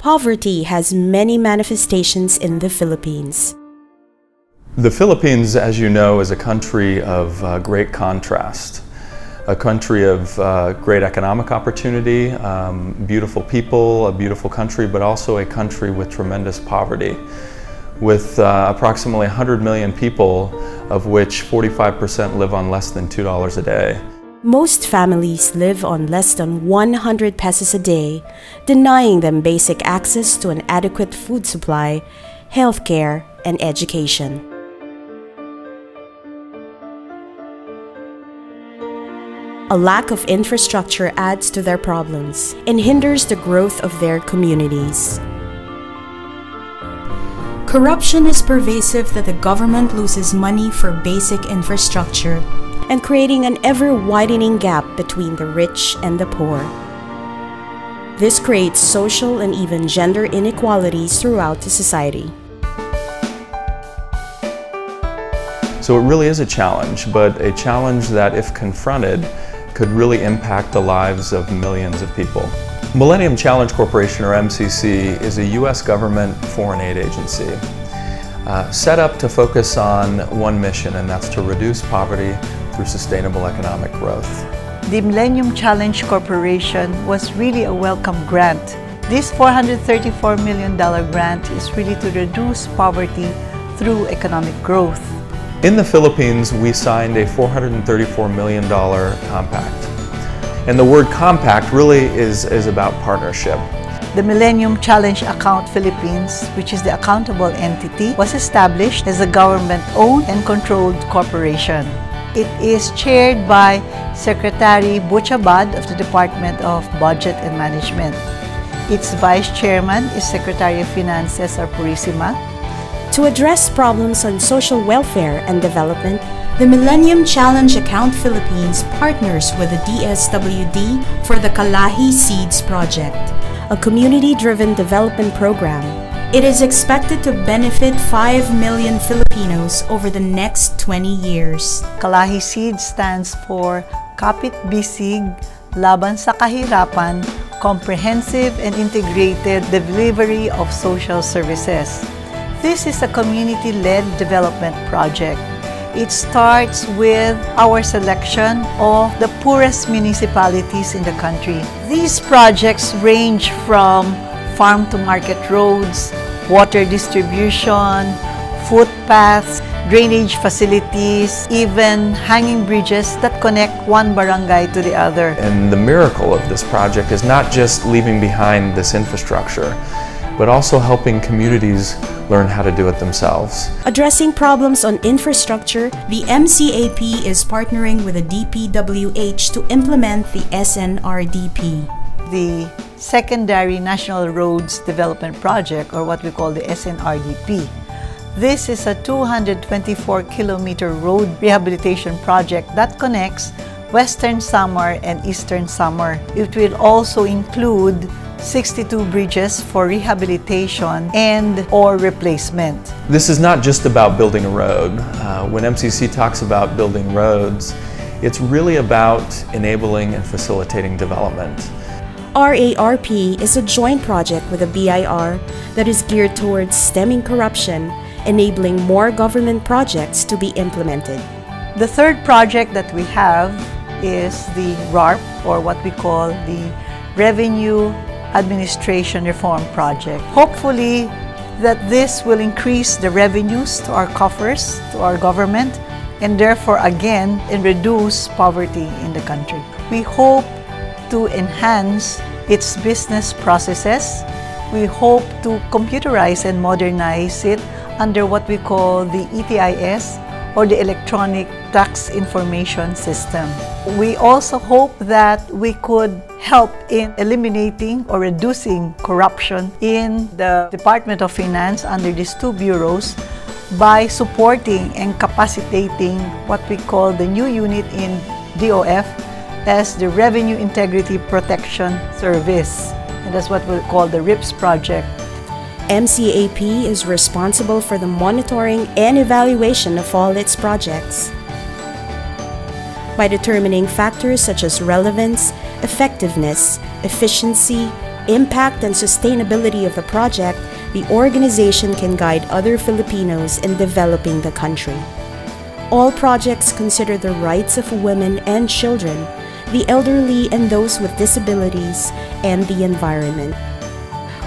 Poverty has many manifestations in the Philippines. The Philippines, as you know, is a country of great contrast. A country of great economic opportunity, beautiful people, a beautiful country, but also a country with tremendous poverty. With approximately 100 million people, of which 45% live on less than $2 a day. Most families live on less than 100 pesos a day, denying them basic access to an adequate food supply, healthcare, and education. A lack of infrastructure adds to their problems and hinders the growth of their communities. Corruption is pervasive that the government loses money for basic infrastructure and creating an ever-widening gap between the rich and the poor. This creates social and even gender inequalities throughout the society. So it really is a challenge, but a challenge that, if confronted, could really impact the lives of millions of people. Millennium Challenge Corporation, or MCC, is a U.S. government foreign aid agency set up to focus on one mission, and that's to reduce poverty through sustainable economic growth. The Millennium Challenge Corporation was really a welcome grant. This $434 million grant is really to reduce poverty through economic growth. In the Philippines, we signed a $434 million compact. And the word compact really is about partnership. The Millennium Challenge Account Philippines, which is the accountable entity, was established as a government-owned and controlled corporation. It is chaired by Secretary Butchabad of the Department of Budget and Management. Its Vice Chairman is Secretary of Finance Cesar Purisima. To address problems on social welfare and development, the Millennium Challenge Account Philippines partners with the DSWD for the Kalahi Seeds Project, a community-driven development program. It is expected to benefit 5 million Filipinos over the next 20 years. Kalahi Seeds stands for Kapit Bisig Laban sa Kahirapan, Comprehensive and Integrated Delivery of Social Services. This is a community-led development project. It starts with our selection of the poorest municipalities in the country. These projects range from farm-to-market roads, water distribution, footpaths, drainage facilities, even hanging bridges that connect one barangay to the other. And the miracle of this project is not just leaving behind this infrastructure, but also helping communities learn how to do it themselves. Addressing problems on infrastructure, the MCAP is partnering with the DPWH to implement the SNRDP. The Secondary National Roads Development Project, or what we call the SNRDP. This is a 224-kilometer road rehabilitation project that connects Western Samar and Eastern Samar. It will also include 62 bridges for rehabilitation and/or replacement. This is not just about building a road. When MCC talks about building roads, it's really about enabling and facilitating development. RARP is a joint project with the BIR that is geared towards stemming corruption, enabling more government projects to be implemented. The third project that we have is the RARP, or what we call the Revenue Administration Reform Project. Hopefully that this will increase the revenues to our coffers, to our government, and therefore again reduce poverty in the country. We hope to enhance its business processes. We hope to computerize and modernize it under what we call the ETIS, or the Electronic Tax Information System. We also hope that we could help in eliminating or reducing corruption in the Department of Finance under these two bureaus by supporting and capacitating what we call the new unit in DOF as the Revenue Integrity Protection Service. And that's what we call the RIPS project. MCAP is responsible for the monitoring and evaluation of all its projects. By determining factors such as relevance, effectiveness, efficiency, impact and sustainability of the project, the organization can guide other Filipinos in developing the country. All projects consider the rights of women and children, the elderly and those with disabilities, and the environment.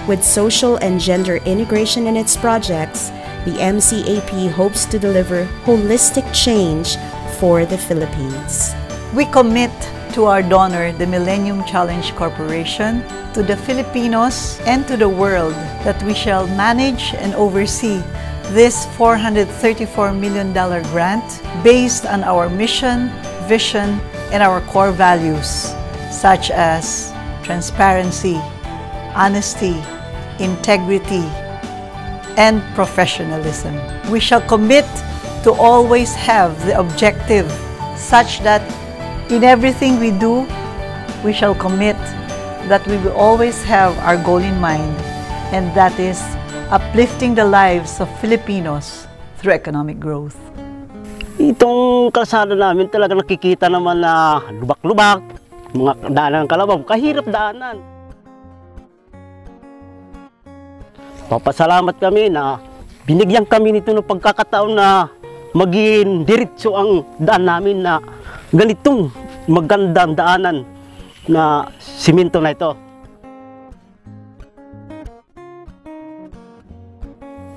With social and gender integration in its projects, the MCAP hopes to deliver holistic change for the Philippines. We commit to our donor, the Millennium Challenge Corporation, to the Filipinos, and to the world that we shall manage and oversee this $434 million grant based on our mission, vision, and our core values, such as transparency, honesty, integrity, and professionalism. We shall commit to always have the objective such that in everything we do, we shall commit that we will always have our goal in mind, and that is uplifting the lives of Filipinos through economic growth. Itong kalsada namin talaga nakikita naman na lubak-lubak, mga daanan ng kalabaw, kahirap daanan. Papasalamat kami na binigyan kami nito ng pagkakataon na maging diretso ang daan namin na ganitong magandang daanan na simento na ito.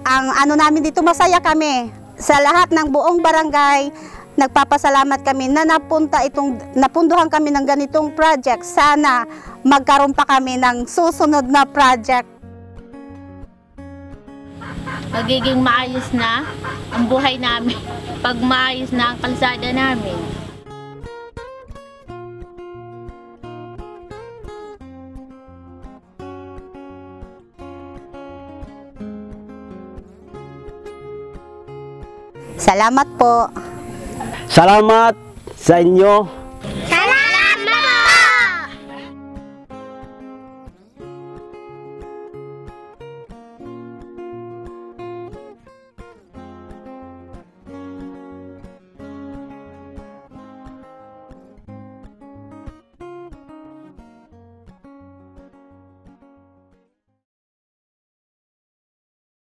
Ang ano namin dito, masaya kami. Sa lahat ng buong barangay, nagpapasalamat kami na napunduhan kami ng ganitong project. Sana magkaroon pa kami ng susunod na project. Magiging maayos na ang buhay namin pag maayos na ang kalsada namin. Salamat po. Salamat sa inyo